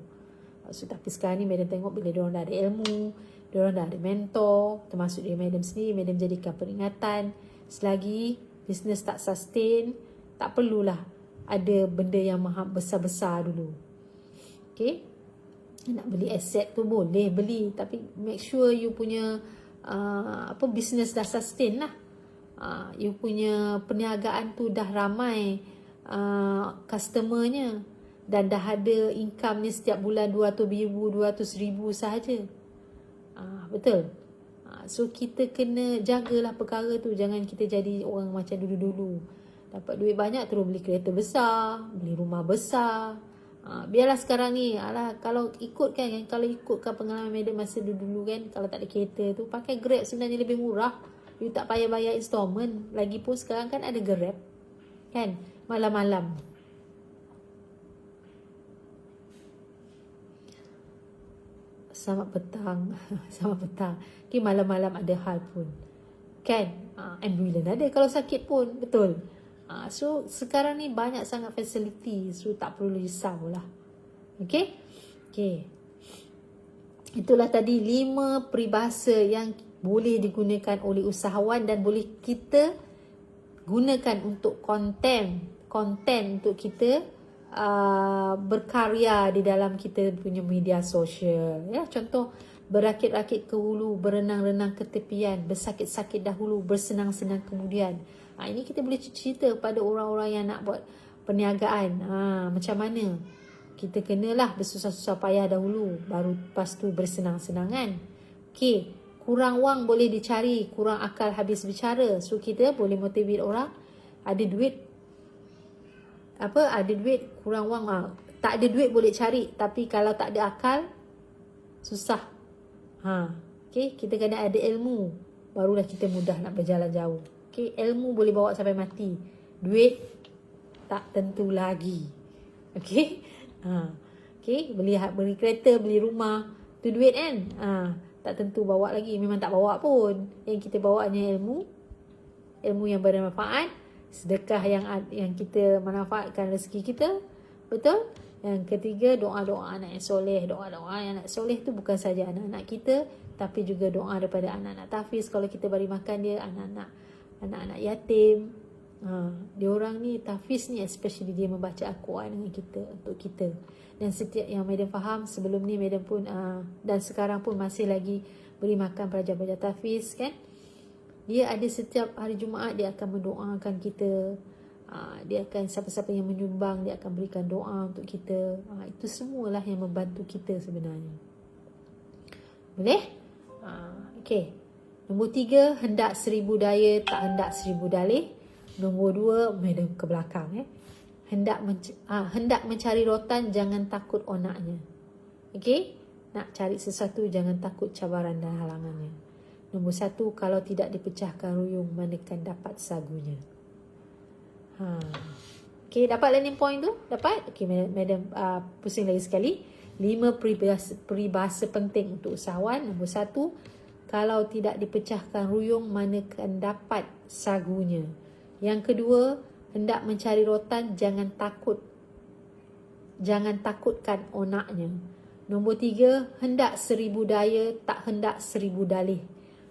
So, tapi sekarang ni madam tengok bila diorang dah ada ilmu, diorang dah ada mentor, termasuk dia madam sendiri, madam jadikan peringatan. Selagi bisnes tak sustain, tak perlulah ada benda yang besar-besar dulu. Okay, nak beli aset tu boleh beli, tapi make sure you punya business dah sustain lah. You punya perniagaan tu dah ramai customernya. dan dah ada income ni setiap bulan 200,000, 200,000 sahaja. Betul. So kita kena jagalah perkara tu. Jangan kita jadi orang macam dulu-dulu. Dapat duit banyak terus beli kereta besar, beli rumah besar. Biarlah sekarang ni, kalau ikutkan pengalaman Madam masa dulu kan, kalau tak ada kereta tu, pakai Grab sebenarnya lebih murah. You tak payah bayar installment. Lagipun sekarang kan ada Grab. Kan? Malam-malam. Selamat petang. Selamat petang. Okay, malam-malam ada hal pun. Kan? Ambulans ada kalau sakit pun. Betul. So, sekarang ni banyak sangat facility. So, tak perlu risau lah. Okay? Okay. Itulah tadi 5 peribahasa yang boleh digunakan oleh usahawan dan boleh kita gunakan untuk konten untuk kita berkarya di dalam kita punya media sosial. Ya, contoh, berakit-rakit ke hulu, berenang-renang ke tepian, bersakit-sakit dahulu, bersenang-senang kemudian. Ini kita boleh cerita pada orang-orang yang nak buat perniagaan. Macam mana? Kita kenalah bersusah-susah payah dahulu, baru lepas tu bersenang-senangan. Okey, kurang wang boleh dicari, kurang akal habis bicara. So kita boleh motivate orang, ada duit, kurang wang. Tak ada duit boleh cari, tapi kalau tak ada akal, susah. Okay, kita kena ada ilmu, barulah kita mudah nak berjalan jauh. Okay, ilmu boleh bawa sampai mati. Duit tak tentu lagi. Okay, beli kereta, beli rumah, tu duit kan. Tak tentu bawa lagi. Memang tak bawa pun. Yang kita bawa hanya ilmu yang bermanfaat, sedekah yang kita manfaatkan rezeki kita. Betul? Yang ketiga, doa-doa anak yang soleh. Doa-doa yang anak soleh tu bukan saja anak-anak kita, tapi juga doa daripada anak-anak tahfiz. Kalau kita bagi makan dia, anak-anak yatim. Dia orang ni, tahfiz ni especially, dia membaca Al-Quran dengan kita, untuk kita. Dan setiap yang Madam faham, sebelum ni Madam pun dan sekarang pun masih lagi beri makan pelajar-pelajar tahfiz kan. Dia ada setiap hari Jumaat, dia akan mendoakan kita. Dia akan, siapa-siapa yang menyumbang, dia akan berikan doa untuk kita. Itu semualah yang membantu kita sebenarnya. Boleh? Okey. Nombor 3, hendak 1000 daya, tak hendak 1000 dalih. Nombor 2, Madam ke belakang. Hendak mencari rotan, jangan takut onaknya. Okey? Nak cari sesuatu, jangan takut cabaran dan halangannya. Nombor 1, kalau tidak dipecahkan ruyung, manakan dapat sagunya. Okey, dapat learning point tu? Dapat? Okey, Madam pusing lagi sekali. 5 peribahasa penting untuk usahawan. Nombor 1, kalau tidak dipecahkan ruyung, manakan dapat sagunya. Yang kedua, hendak mencari rotan, jangan takutkan onaknya. Nombor 3, hendak 1000 daya, tak hendak 1000 dalih.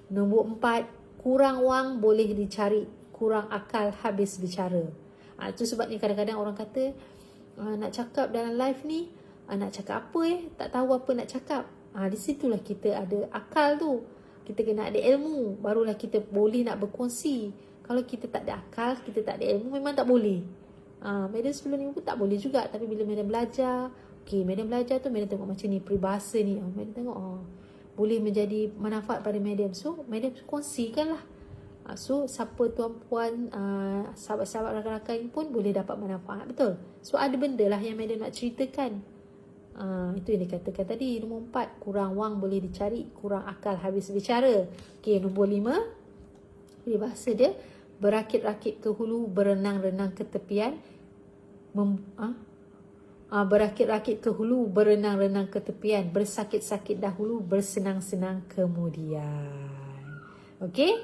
Nombor 4, kurang wang boleh dicari, kurang akal habis bicara. Itu sebabnya kadang-kadang orang kata, nak cakap dalam live ni, nak cakap apa tak tahu apa nak cakap. Di situlah kita ada akal tu. Kita kena ada ilmu, barulah kita boleh nak berkongsi. Kalau kita tak ada akal, kita tak ada ilmu, memang tak boleh. Madam sebelum ni pun tak boleh juga. Tapi bila Madam belajar, Madam belajar tu, Madam tengok macam ni, peribahasa ni, Madam tengok, boleh menjadi manfaat pada Madam. So, Madam kongsikan lah. So, siapa tuan-puan, sahabat-sahabat rakan-rakan pun boleh dapat manfaat. Betul? So, ada benda lah yang Madam nak ceritakan. Itu yang dikatakan tadi. Nombor 4, kurang wang boleh dicari, kurang akal habis bicara. Nombor 5, peribahasa dia, berakit-rakit ke hulu, berenang-renang ke tepian. Berakit-rakit ke hulu, berenang-renang ke tepian, bersakit-sakit dahulu, bersenang-senang kemudian. Okey?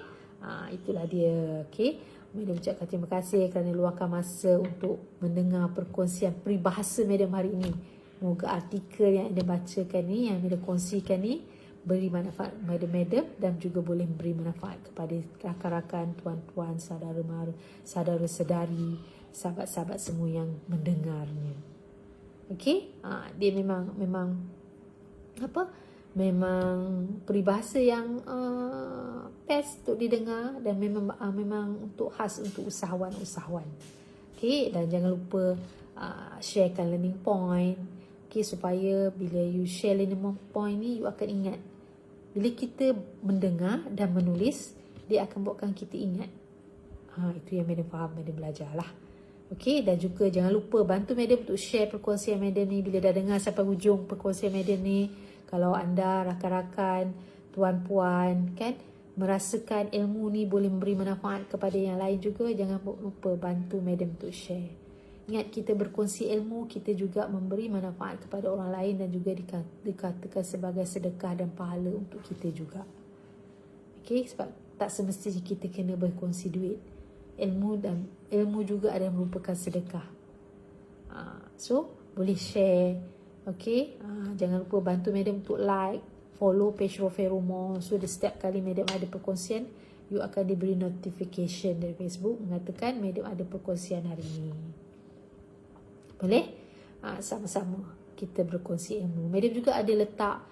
Itulah dia. Okey? Madam ucapkan terima kasih kerana luangkan masa untuk mendengar perkongsian peribahasa Madam hari ini. Moga artikel yang anda bacakan ni, yang Madam kongsikan ni, beri manfaat kepada Madam dan juga boleh beri manfaat kepada rakan-rakan, tuan-tuan, saudara-saudari, sahabat-sahabat semua yang mendengarnya. Okey? Dia memang peribahasa yang best untuk didengar dan memang untuk khas untuk usahawan-usahawan. Okey, dan jangan lupa sharekan learning point. Okay, supaya bila you share learning point ni, you akan ingat. Bila kita mendengar dan menulis, dia akan buatkan kita ingat. Itu yang madam faham, madam belajar lah. Okay, dan juga jangan lupa bantu madam untuk share perkongsian madam ni. Bila dah dengar sampai hujung perkongsian madam ni, kalau anda rakan-rakan, tuan-puan kan, merasakan ilmu ni boleh memberi manfaat kepada yang lain juga, jangan lupa bantu madam untuk share. Ingat, kita berkongsi ilmu, kita juga memberi manfaat kepada orang lain dan juga dikatakan sebagai sedekah dan pahala untuk kita juga. Okay, sebab tak semestinya kita kena berkongsi duit. Ilmu juga ada yang merupakan sedekah. So, boleh share. Okay, jangan lupa bantu madam untuk like, follow page Roferomo. So, setiap kali madam ada perkongsian, you akan diberi notification dari Facebook mengatakan madam ada perkongsian hari ini. Boleh? Sama-sama kita berkongsi ilmu. Madam juga ada letak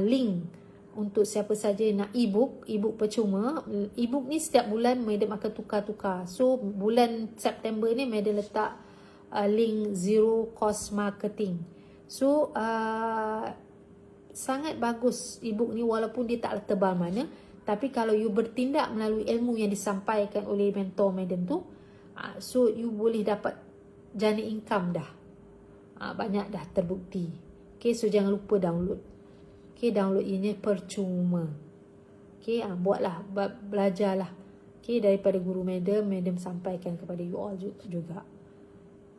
link untuk siapa saja nak e-book percuma. E-book ni setiap bulan madam akan tukar-tukar. So, bulan September ni madam letak link zero cost marketing. So, sangat bagus e-book ni walaupun dia tak tebal mana. Tapi kalau you bertindak melalui ilmu yang disampaikan oleh mentor madam tu, so you boleh dapat jana income dah. Banyak dah terbukti. Okay, so jangan lupa download. Okay, download ini percuma. Okay, buatlah, belajarlah. Okay, daripada guru madam sampaikan kepada you all juga.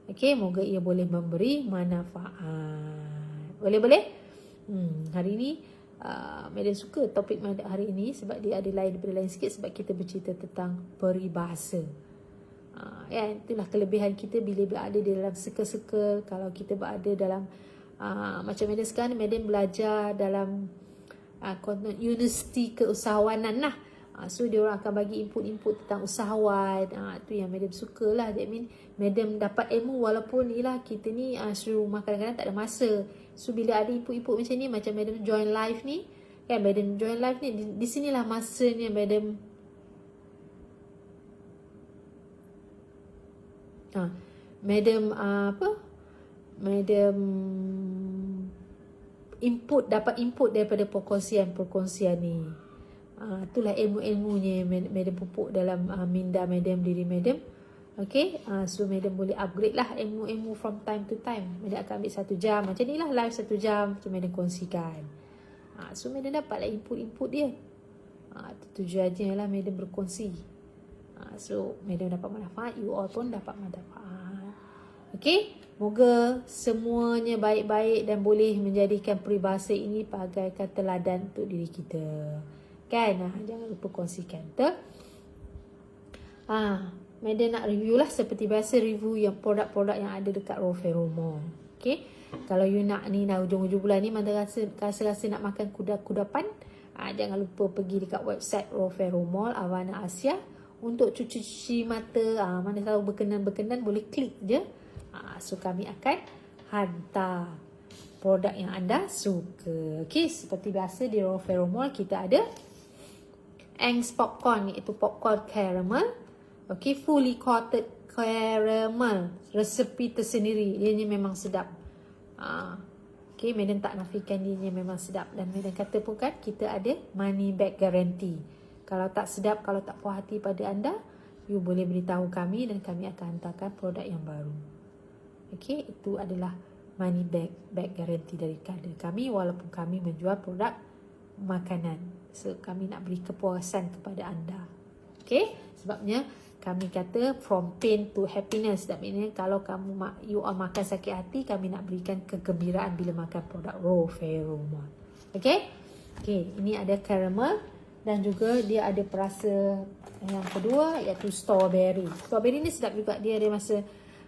Okay, moga ia boleh memberi manfaat. Boleh? Hari ini, madam suka topik hari ini sebab dia ada daripada lain sikit, sebab kita bercerita tentang peribahasa. Itulah kelebihan kita bila berada dalam circle-circle. Kalau kita berada dalam macam madam sekarang, madam belajar dalam universiti keusahawanan lah. So dia orang akan bagi input-input tentang usahawan. Tu yang madam suka lah. That mean madam dapat ilmu walaupun kita ni suruh rumah kadang-kadang tak ada masa. So bila ada input-input macam ni, macam madam join live ni kan, madam join live ni, di sinilah masanya madam madam dapat input daripada perkongsian ni. Itulah ilmu-ilmunya madam pupuk dalam minda madam, diri madam. Okay, so madam boleh upgrade lah ilmu-ilmu from time to time. Madam akan ambil 1 jam macam ni lah, live 1 jam macam madam kongsikan. So madam dapat lah input-input dia. Tujuannya lah madam berkongsi. So madam dapat manfaat, you all pun dapat manfaat. Okay, moga semuanya baik-baik dan boleh menjadikan peribahasa ini bagaikan teladan untuk diri kita. Kan? Jangan lupa kongsikan. Madam nak review lah seperti biasa, review yang produk-produk yang ada dekat Roferomo. Okay, kalau you nak ni hujung-hujung bulan ni mana rasa nak makan kudapan, jangan lupa pergi dekat website Roferomo Awana Asia untuk cuci mata. Mana tahu berkenan boleh klik je. So kami akan hantar produk yang anda suka. Okay, seperti biasa di Roferomo kita ada Ang's Popcorn, iaitu popcorn caramel. Okay, fully coated caramel, resepi tersendiri. Dia memang sedap. Okay, madam tak nafikan dia memang sedap. Dan madam kata pun kan, kita ada money back guarantee. Kalau tak sedap, kalau tak puas hati pada anda, you boleh beritahu kami dan kami akan hantarkan produk yang baru. Okay, itu adalah money back guarantee daripada kami walaupun kami menjual produk makanan. So, kami nak beri kepuasan kepada anda. Okay, sebabnya kami kata from pain to happiness. Dat maknanya kalau you all makan sakit hati, kami nak berikan kegembiraan bila makan produk Roferomo. Okay, ini ada caramel dan juga dia ada perasa yang kedua iaitu strawberry. Strawberry ni sedap juga, dia ada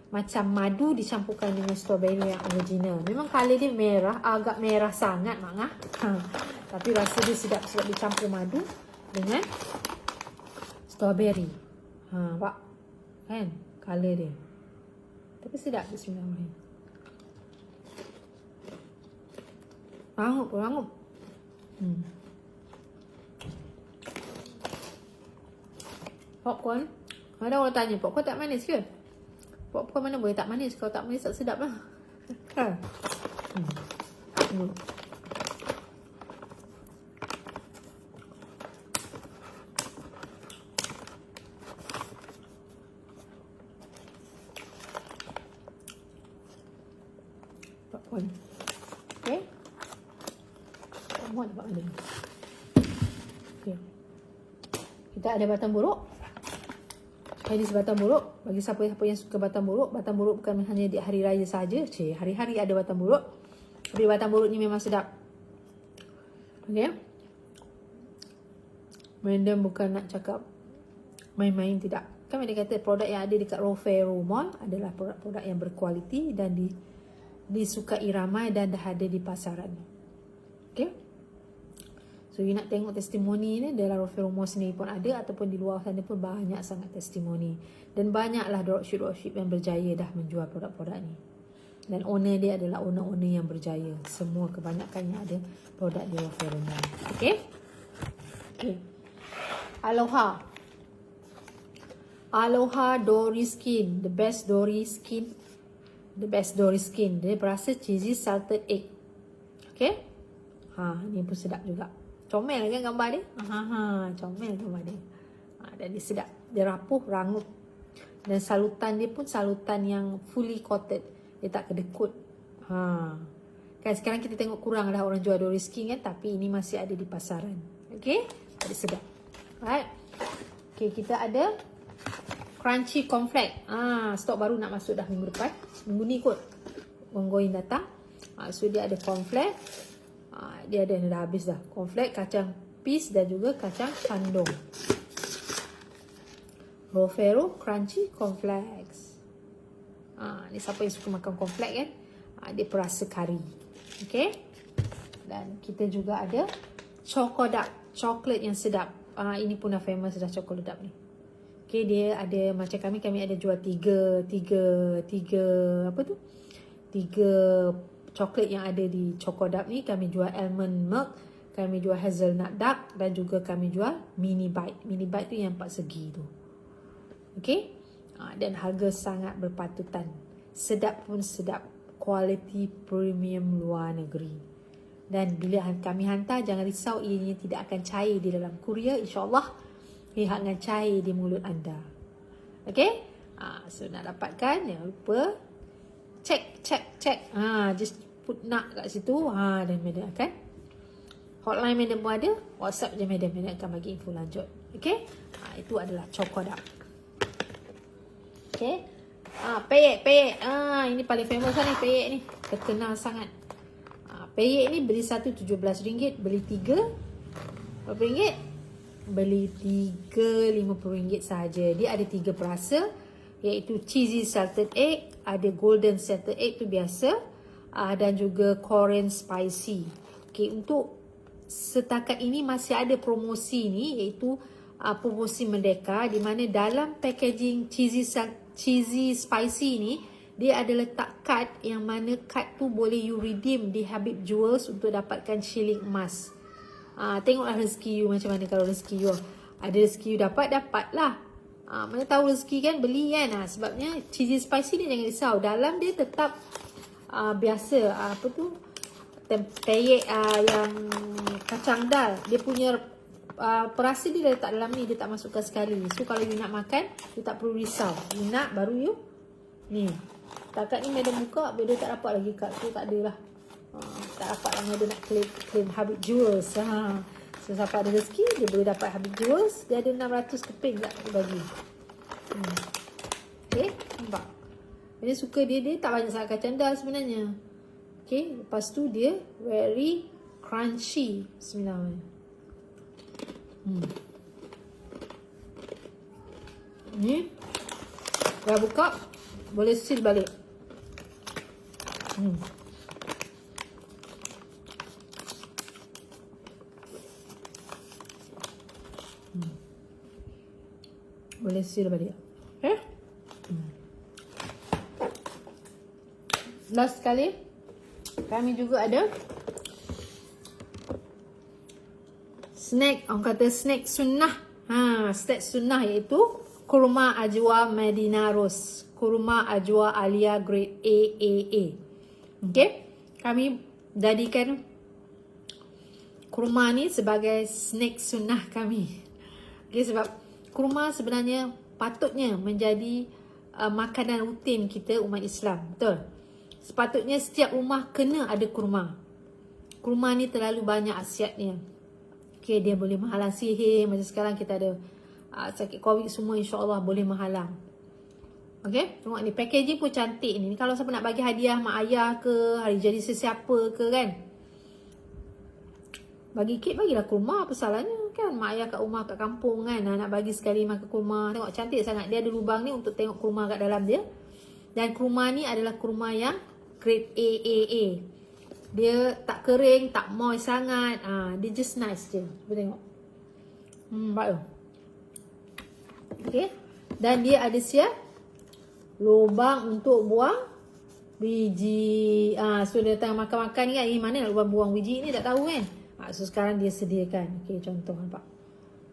macam madu dicampurkan dengan strawberry yang original. Memang colour dia merah, agak merah sangat mak. Tapi rasa dia sedap sebab dicampur madu dengan strawberry. Pak, kan colour dia. Tapi sedap, bismillahirrahmanirrahim. Rangup. Popcorn. Ada orang tanya, popcorn tak manis ke? Popcorn mana boleh tak manis. Kalau tak manis tak sedap lah. Ha. Popcorn. Okay. Popcorn dapat mana? Okay. Kita ada batang buruk. Ini batang buruk. Bagi siapa-siapa yang suka batang buruk bukan hanya di hari raya saja. Hari-hari ada batang buruk. Tapi batang buruk ni memang sedap. Okay. Random bukan nak cakap main-main, tidak. Kan dia kata produk yang ada dekat Rofero Mall adalah produk-produk yang berkualiti dan disukai ramai dan dah ada di pasaran. Okay. So, you nak tengok testimoni ni, dalam Rofero Mall sendiri pun ada, ataupun di luar sana pun banyak sangat testimoni. Dan banyaklah dropship yang berjaya dah menjual produk-produk ni. Dan owner dia adalah owner-owner yang berjaya. Semua kebanyakannya ada produk di Rofero Mall. Okay? Okay. Aloha. Aloha Dory Skin. The best Dory Skin. The best Dory Skin. Dia berasa cheesy salted egg. Okay? Ni pun sedap juga. Comel kan gambar dia? Comel gambar dia. Dan dia sedap. Dia rapuh, rangup. Dan salutan dia pun salutan yang fully coated. Dia tak kedekut. Kan sekarang kita tengok kurang dah orang jual Dory Skin kan. Tapi ini masih ada di pasaran. Okay? Dia sedap. Alright. Okay, kita ada Crunchy Cornflake. Stok baru nak masuk dah minggu depan. Minggu ni kot. Minggu ini datang. So dia ada cornflake. Dia ada dah habis dah. Cornflake, kacang peas dan juga kacang candong. Rofero Crunchy Cornflakes. Ni siapa yang suka makan cornflake kan? Dia perasa kari. Okay. Dan kita juga ada Chocolate. Coklat yang sedap. Ini pun dah famous dah Chocolate ni. Okay, dia ada macam kami ada jual tiga coklat yang ada di Chocolate ni. Kami jual almond milk, kami jual hazelnut dark dan juga kami jual mini bite. Mini bite tu yang 4 segi tu. Okay. Dan harga sangat berpatutan. Sedap pun sedap. Quality premium luar negeri. Dan bila kami hantar, jangan risau, ianya tidak akan cair di dalam kurier. InsyaAllah ia akan cair di mulut anda. Okay. So nak dapatkan, jangan lupa check. Just put nak kat situ. Dan madam akan hotline madam pun ada, WhatsApp je madam akan bagi info lanjut. Okay. Itu adalah Chocolate. Okay. Peyek. Ini paling famous lah ni, peyek ni. Terkenal sangat. Peyek ni beli satu RM17, beli 3 berapa ringgit? Beli 3 RM50 sahaja. Dia ada 3 perasa, iaitu cheesy salted egg, ada golden salted egg tu biasa, dan juga Korean spicy. Okay, untuk setakat ini masih ada promosi ni, iaitu promosi Merdeka, di mana dalam packaging cheesy spicy ni dia ada letak kad, yang mana kad tu boleh you redeem di Habib Jewels untuk dapatkan shilling emas. Tengoklah rezeki you macam mana. Kalau rezeki you ada, rezeki you dapatlah. Mana tahu rezeki kan, beli kan. Sebabnya cheesy spicy ni jangan risau, dalam dia tetap biasa peyek yang kacang dal. Dia punya perasa dia letak dalam ni, dia tak masukkan sekali. So kalau you nak makan, you tak perlu risau. You nak baru you ni. Takat ni madam buka, dia tak dapat lagi kad tu, tak ada lah. Tak dapat lah madam nak claim Habib Jewels. So siapa ada rezeki, dia boleh dapat Habib Jewels. Dia ada 600 keping tak dia bagi. Okay, nampak. Dia suka dia tak banyak sangat kacang dal sebenarnya. Okay, lepas tu dia very crunchy. Bismillah. Ni dah buka, boleh seal balik. Boleh seal balik. Okay. Last sekali, kami juga ada snack, orang kata snack sunnah. Snack sunnah iaitu kurma ajwa Medina Rose, kurma ajwa Alia grade AAA. Okey, kami jadikan kurma ni sebagai snack sunnah kami. Okey, sebab kurma sebenarnya patutnya menjadi makanan rutin kita umat Islam. Betul? Sepatutnya setiap rumah kena ada kurma. Kurma ni terlalu banyak khasiatnya. Okay, dia boleh menghalang sihir. Macam sekarang kita ada sakit COVID semua, insyaAllah boleh menghalang. Okay, tengok ni packaging pun cantik ni. Kalau siapa nak bagi hadiah mak ayah ke, hari jadi sesiapa ke kan, bagi kek bagilah kurma, apa salahnya kan. Mak ayah kat rumah kat kampung kan, nak bagi sekali makan kurma. Tengok cantik sangat. Dia ada lubang ni untuk tengok kurma kat dalam dia. Dan kurma ni adalah kurma yang grade AAA. Dia tak kering, tak moist sangat. Dia just nice je. Cuba tengok. Baik. Okay. Dan dia ada siap lubang untuk buang biji. So dia datang makan-makan ni kan, mana nak lubang buang biji ni tak tahu kan. So sekarang dia sediakan. Okay, contoh nampak.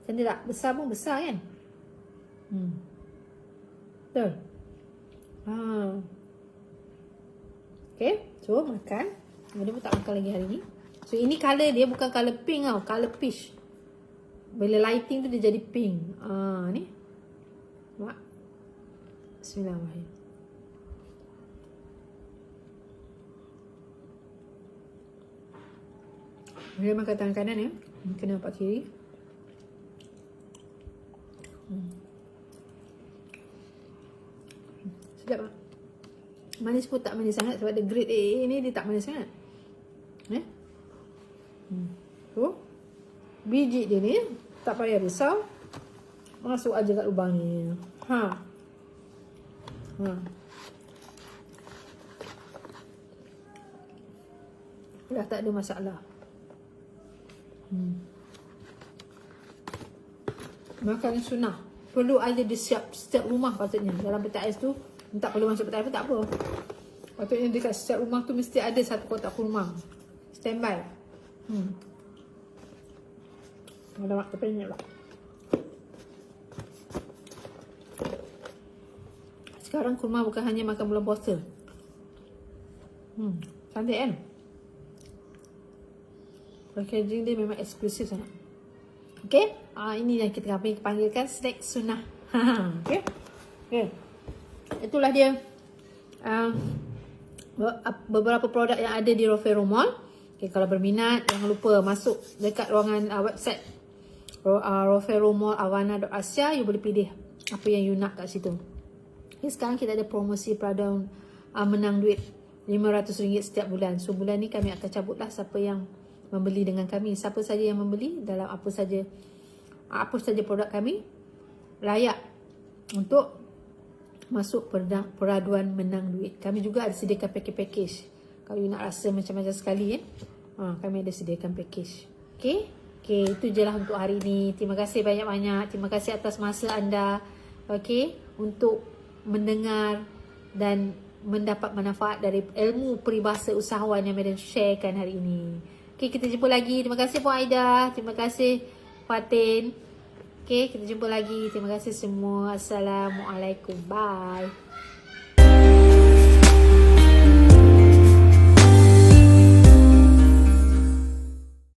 Cantik tak? Besar pun besar kan. Betul. Okay, so makan. Dia pun tak makan lagi hari ni. So ini colour dia bukan colour pink tau, colour peach. Bila lighting tu dia jadi pink. Ni. Nampak? Bismillahirrahmanirrahim. Boleh makan tangan kanan ya. Kena nampak kiri. Sedap tak? Manis pun tak manis sangat. Sebab dia grade AA ni dia tak manis sangat. So, biji dia ni tak payah risau. Masuk aja kat lubang ni. Dah tak ada masalah. Makanan sunnah perlu ada di setiap rumah patutnya. Dalam peti ais tu tak perlu masuk peti ais pun tak apa. Patutnya dekat setiap rumah tu mesti ada satu kotak kurma standby. Ada mak terpenyek lah. Sekarang kurma bukan hanya makan bulan puasa. Cantik kan? Packaging dia memang eksklusif sangat. Okay, ini yang kita panggilkan snack sunnah. Okay. Itulah dia beberapa produk yang ada di Rofero Mall. Okay, kalau berminat jangan lupa masuk dekat ruangan website Rofero Mall Awana.Asia. You boleh pilih apa yang you nak kat situ. Okay, sekarang kita ada promosi peraduan menang duit RM500 setiap bulan. So bulan ni kami akan cabutlah siapa yang membeli dengan kami. Siapa saja yang membeli dalam apa saja produk kami layak untuk masuk peraduan menang duit. Kami juga ada sediakan package. Kalau you nak rasa macam-macam sekali kami ada sediakan package. Okay, itu je lah untuk hari ni. Terima kasih banyak-banyak. Terima kasih atas masa anda. Okay, untuk mendengar dan mendapat manfaat dari ilmu peribahasa usahawan yang Madam sharekan hari ini. Okay, kita jumpa lagi. Terima kasih Puan Aida. Terima kasih Fatin. Okay, kita jumpa lagi. Terima kasih semua. Assalamualaikum. Bye.